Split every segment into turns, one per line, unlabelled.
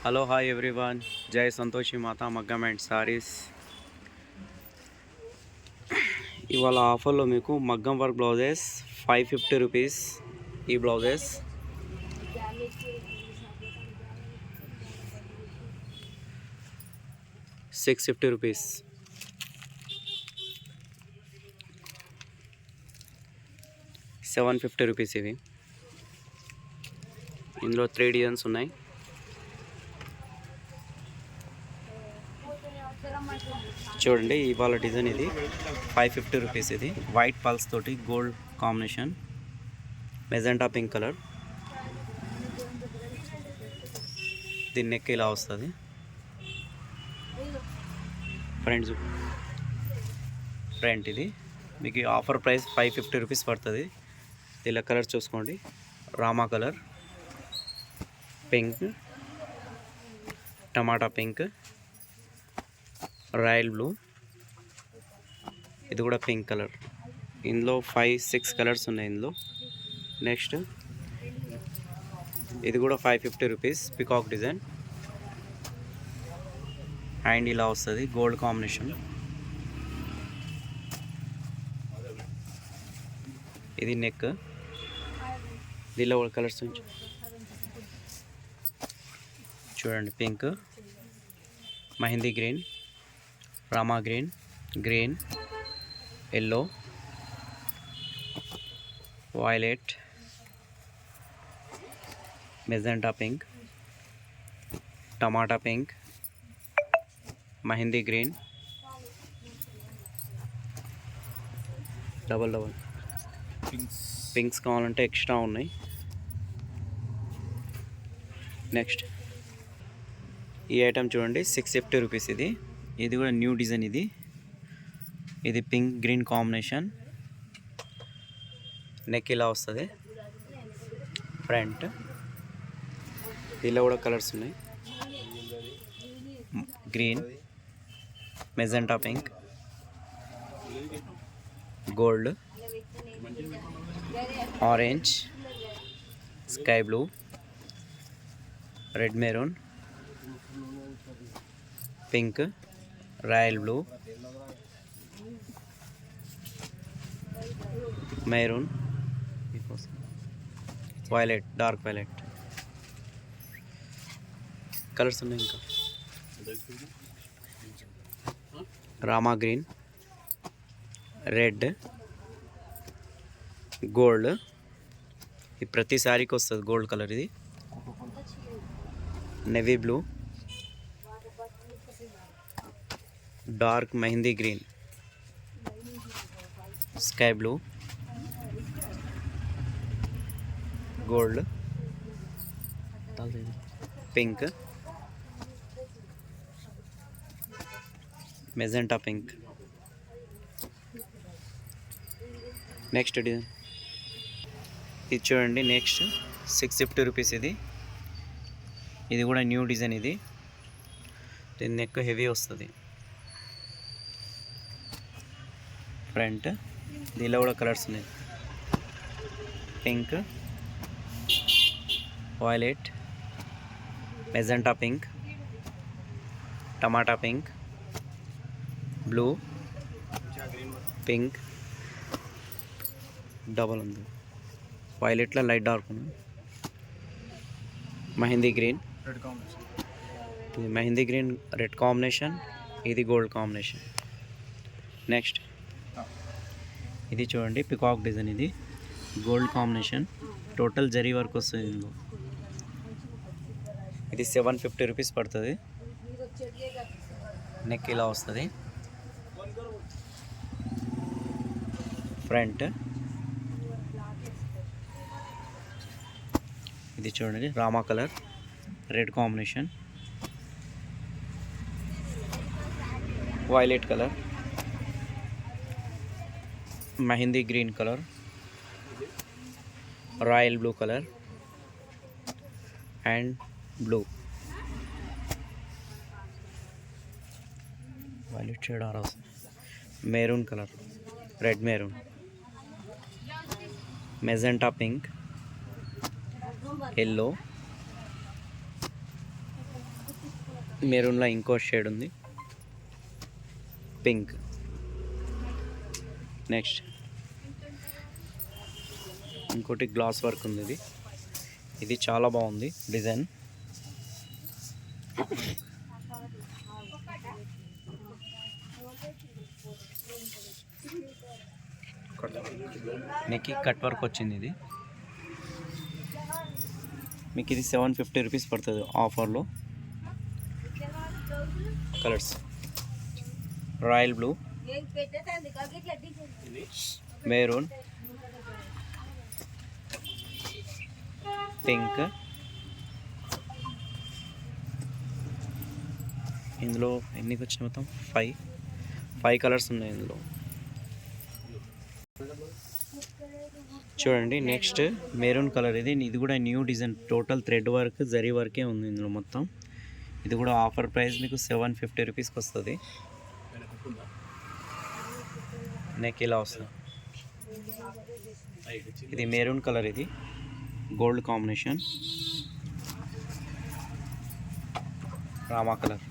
Hello hi everyone, జై సంతోషి మాత మగ్గం and saris. ఇవాళ ఆఫర్లో మీకు మగ్గం వర్క్ బ్లౌజెస్ 550 రూపీస్. ఈ బ్లౌజెస్ 650 రూపీస్. ₹750 ఇవి. ఇందులో 3 డిజైన్స్ ఉన్నాయి. చూడండి, ఇవాళ డిజైన్ ఇది 550 రూపీస్. ఇది వైట్ పల్స్ తోటి gold combination, magenta pink colour. దీని నెక్ ఇలా వస్తుంది. ఫ్రంట్ ఇది మీకు ఆఫర్ ప్రైస్ 550 రూపీస్ పడుతుంది. ఇలా కలర్ చూసుకోండి, రామా కలర్, పింక్, టమాటా పింక్, రాయల్ బ్లూ, ఇది కూడా పింక్ కలర్. ఇందులో 5-6 కలర్స్ ఉన్నాయి ఇందులో. నెక్స్ట్ ఇది కూడా 550 రూపీస్, పికాక్ డిజైన్. హ్యాండ్ ఇలా వస్తుంది, గోల్డ్ కాంబినేషన్. ఇది నెక్. దీనిలో కూడా కలర్స్ చూడండి, pink, mehndi green, Rama green, green, yellow, violet, magenta pink, టమాటా pink, mehndi green, double pinks కావాలంటే ఎక్స్ట్రా ఉన్నాయి. నెక్స్ట్ ఈ ఐటమ్ చూడండి, 650 రూపీస్. ఇది కూడా న్యూ డిజైన్. ఇది పింక్ గ్రీన్ కాంబినేషన్. నెక్ ఇలా వస్తుంది. ఫ్రంట్ దీనిలో కూడా కలర్స్ ఉన్నాయి, green, magenta pink, gold, orange, sky blue, red maroon, pink, royal blue, maroon, violet, dark violet colours ఉన్నాయి. ఇంకా రామా గ్రీన్, రెడ్, గోల్డ్. ఇది ప్రతి శారీకి వస్తుంది గోల్డ్ కలర్. ఇది navy blue, dark mehndi green, sky blue, gold, pink, magenta pink. Next design ఇది చూడండి, next 650 rupees. ఇది కూడా న్యూ డిజైన్. దీని నెక్ హెవీ వస్తుంది. ఫ్రంట్ దీనిలో కూడా కలర్స్ ఉన్నాయి, పింక్, వైలెట్, మెజెంటా పింక్, టమాటా పింక్, బ్లూ, పింక్, డబల్ ఉంది. వైలెట్లో లైట్ డార్క్ ఉంది. మెహందీ గ్రీన్, ఇది మెహందీ గ్రీన్ రెడ్ కాంబినేషన్. ఇది గోల్డ్ కాంబినేషన్. నెక్స్ట్ ఇది చూడండి, పికాక్ డిజైన్. ఇది gold combination, total zari work వస్తుంది ఇందులో. ఇది 750 రూపీస్ పడుతుంది. నెక్ ఇలా వస్తుంది. ఫ్రంట్ ఇది చూడండి, Rama colour, red combination, violet colour, mehndi green colour, royal blue colour and blue, violet shade ఆ రోజు, maroon colour, red maroon, magenta pink, yellow, మెరూన్లో ఇంకో షేడ్ ఉంది, పింక్. నెక్స్ట్ ఇంకోటి గ్లాస్ వర్క్ ఉంది, ఇది చాలా బాగుంది డిజైన్. మీకు కట్ వర్క్ వచ్చింది, మీకు ఇది 750 రూపీస్ పడుతుంది ఆఫర్లో. Colours royal blue, maroon, pink. ఇందులో ఎన్నికి వచ్చిన మొత్తం 5 కలర్స్ ఉన్నాయి ఇందులో. చూడండి నెక్స్ట్ మెరూన్ కలర్, ఇది కూడా new design, total thread work zari వర్కే ఉంది ఇందులో మొత్తం. ఇది కూడా ఆఫర్ ప్రైస్ మీకు 750 రూపీస్కి వస్తుంది. నెక్ ఇలా వస్తుంది, ఇది మెరూన్ కలర్, ఇది gold combination. Rama colour,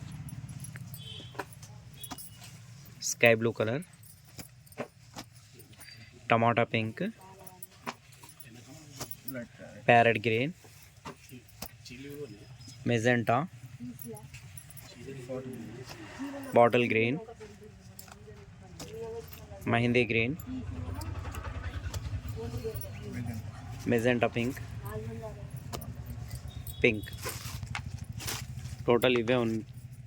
sky blue colour, టమాటా pink, parrot green, magenta, bottle green, mehndi green, magenta pink, pink. Total ఇవే